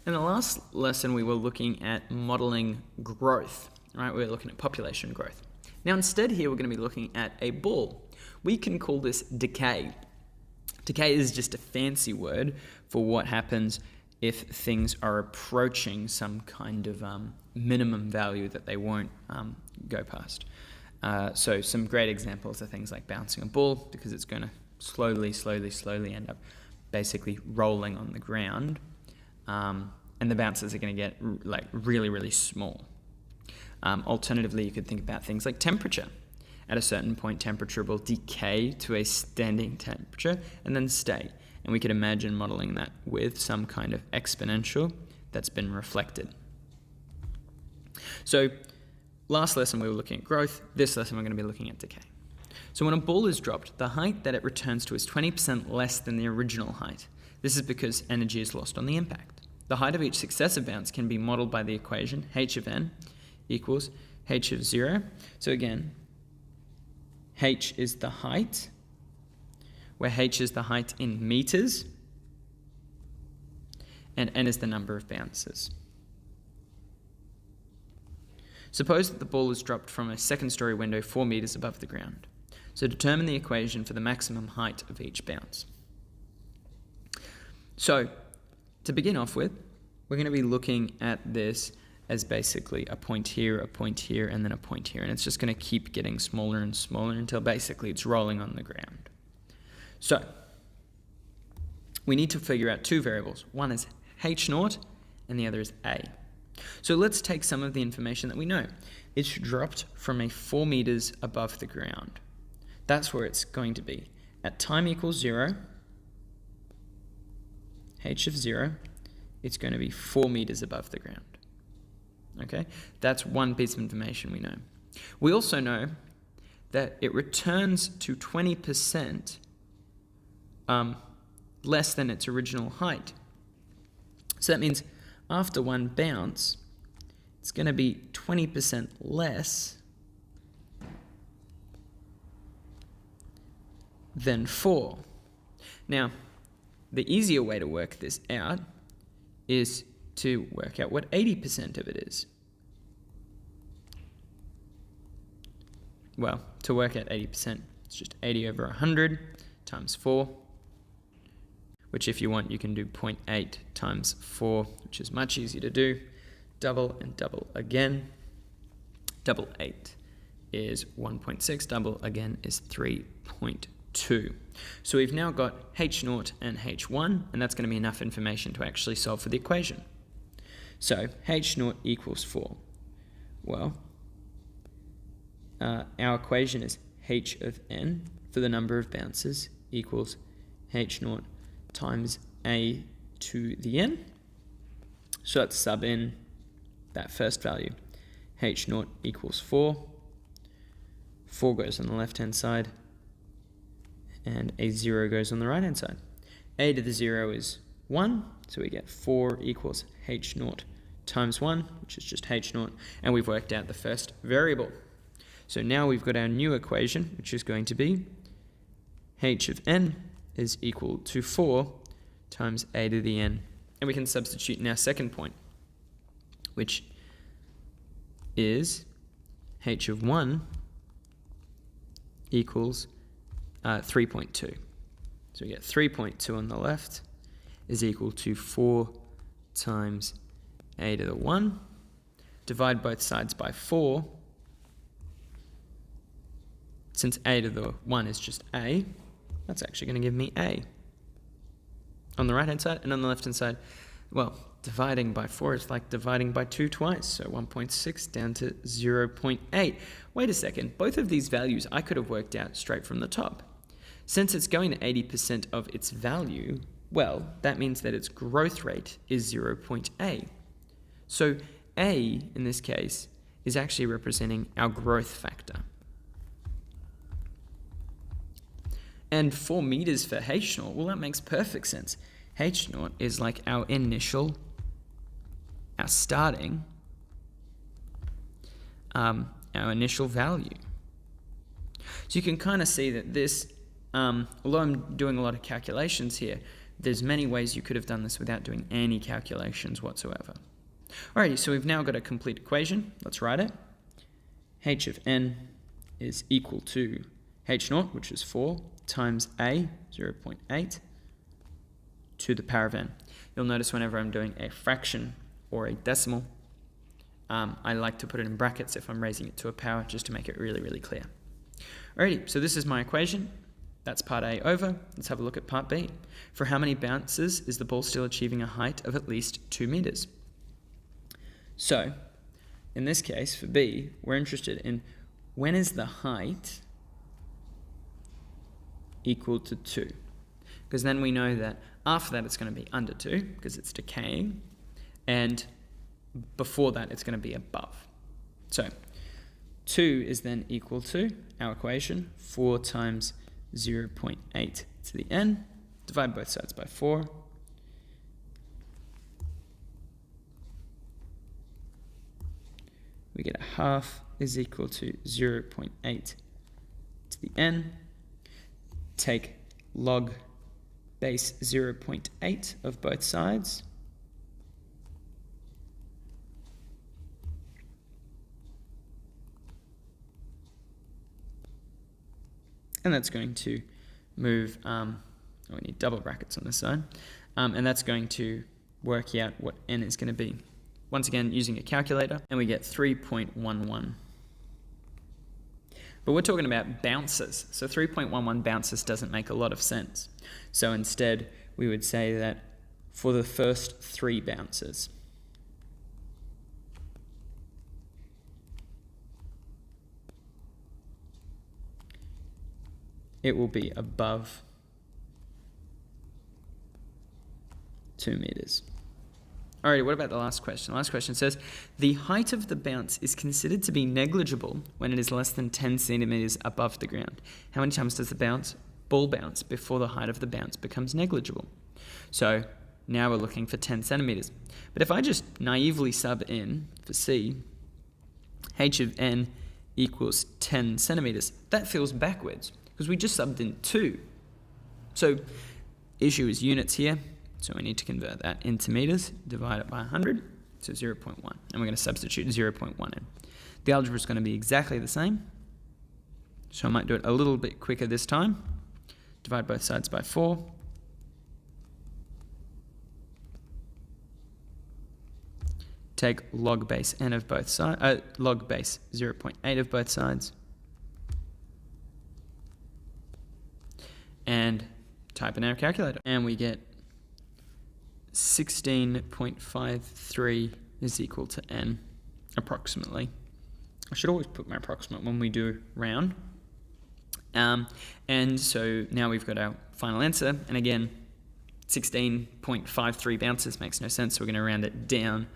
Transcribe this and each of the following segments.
In the last lesson, we were looking at modeling growth, right? We were looking at population growth. Now, instead here, we're going to be looking at a ball. We can call this decay. Decay is just a fancy word for what happens if things are approaching some kind of minimum value that they won't go past. So some great examples are things like bouncing a ball, because it's going to slowly end up basically rolling on the ground. And the bounces are going to get really small. Alternatively, you could think about things like temperature. At a certain point, temperature will decay to a standing temperature and then stay. And we could imagine modeling that with some kind of exponential that's been reflected. So last lesson we were looking at growth. This lesson we're going to be looking at decay. So when a ball is dropped, the height that it returns to is 20% less than the original height. This is because energy is lost on the impact. The height of each successive bounce can be modeled by the equation h of n equals h of 0. So again, h is the height, where h is the height in meters, and n is the number of bounces. Suppose that the ball is dropped from a second-story window 4 meters above the ground. So determine the equation for the maximum height of each bounce. So, to begin off with, we're going to be looking at this as basically a point here, and then a point here. And it's just going to keep getting smaller and smaller until basically it's rolling on the ground. So, we need to figure out two variables. One is h0 and the other is a. So let's take some of the information that we know. It's dropped from a 4 meters above the ground. That's where it's going to be. At time equals 0, h of 0, it's going to be 4 meters above the ground. Okay, that's one piece of information we know. We also know that it returns to 20% less than its original height. So that means after one bounce, it's going to be 20% less than 4. Now, the easier way to work this out is to work out what 80% of it is. Well, to work out 80%, it's just 80 over 100 times 4, which if you want, you can do 0.8 times 4, which is much easier to do. Double and double again. Double 8 is 1.6, double again is 3.2. So we've now got h0 and h1, and that's going to be enough information to actually solve for the equation. So h0 equals 4. Well, our equation is h of n for the number of bounces equals h0 times a to the n. So let's sub in that first value. h0 equals 4. 4 goes on the left-hand side, and a 0 goes on the right-hand side. A to the 0 is 1, so we get 4 equals h0 times 1, which is just h0, and we've worked out the first variable. So now we've got our new equation, which is going to be h of n is equal to 4 times a to the n. And we can substitute in our second point, which is h of 1 equals 3.2. So we get 3.2 on the left is equal to 4 times a to the 1. Divide both sides by 4. Since a to the 1 is just a, that's actually going to give me a on the right-hand side, and on the left-hand side, well, dividing by 4 is like dividing by 2 twice, so 1.6 down to 0.8. Wait a second, both of these values I could have worked out straight from the top. Since it's going to 80% of its value, well, that means that its growth rate is 0.a. So a, in this case, is actually representing our growth factor. And 4 meters for h0, well, that makes perfect sense. h0 is like our starting, our initial value. So you can kind of see that this, although I'm doing a lot of calculations here, there's many ways you could have done this without doing any calculations whatsoever. Alrighty, so we've now got a complete equation. Let's write it. H of n is equal to h naught, which is 4, times a, 0.8, to the power of n. You'll notice whenever I'm doing a fraction or a decimal, I like to put it in brackets if I'm raising it to a power, just to make it really, really clear. Alrighty, so this is my equation. That's part A over. Let's have a look at part B. For how many bounces is the ball still achieving a height of at least 2 meters? So, in this case, for B, we're interested in when is the height equal to 2? Because then we know that after that it's going to be under 2, because it's decaying, and before that it's going to be above. So, 2 is then equal to our equation, 4 times 0.8 to the n, divide both sides by 4. We get a half is equal to 0.8 to the n. Take log base 0.8 of both sides. And that's going to move, we need double brackets on this side, and that's going to work out what n is going to be. Once again, using a calculator, and we get 3.11. But we're talking about bounces, so 3.11 bounces doesn't make a lot of sense. So instead, we would say that for the first 3 bounces, it will be above 2 meters. Alrighty, what about the last question? The last question says, the height of the bounce is considered to be negligible when it is less than 10 centimeters above the ground. How many times does the ball bounce before the height of the bounce becomes negligible? So now we're looking for 10 centimeters. But if I just naively sub in for C, h of n equals 10 centimeters, that feels backwards because we just subbed in 2. So issue is units here. So we need to convert that into meters, divide it by 100, so 0.1. And we're going to substitute 0.1 in. The algebra is going to be exactly the same. So I might do it a little bit quicker this time. Divide both sides by 4. Take log base n of both sides, log base 0.8 of both sides. And type in our calculator. And we get 16.53 is equal to n, approximately. I should always put my approximate when we do round. And so now we've got our final answer. And again, 16.53 bounces makes no sense, so we're going to round it down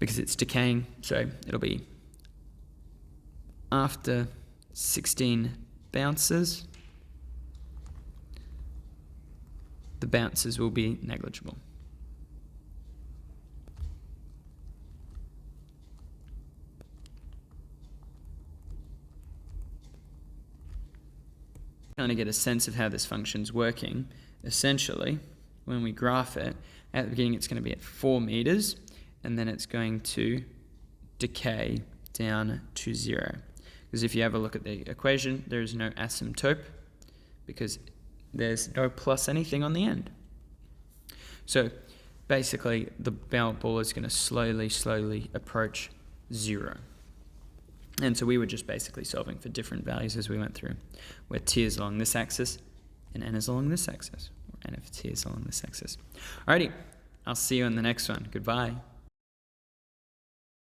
because it's decaying. So it'll be after 16 bounces, the bounces will be negligible. Kind of get a sense of how this function's working. Essentially, when we graph it, at the beginning it's going to be at 4 meters, and then it's going to decay down to 0. Because if you have a look at the equation, there is no asymptote, because there's no plus anything on the end. So basically the ball is going to slowly approach 0. And so we were just basically solving for different values as we went through, where t is along this axis and n is along this axis, or n of t is along this axis. Alrighty, I'll see you in the next one. Goodbye.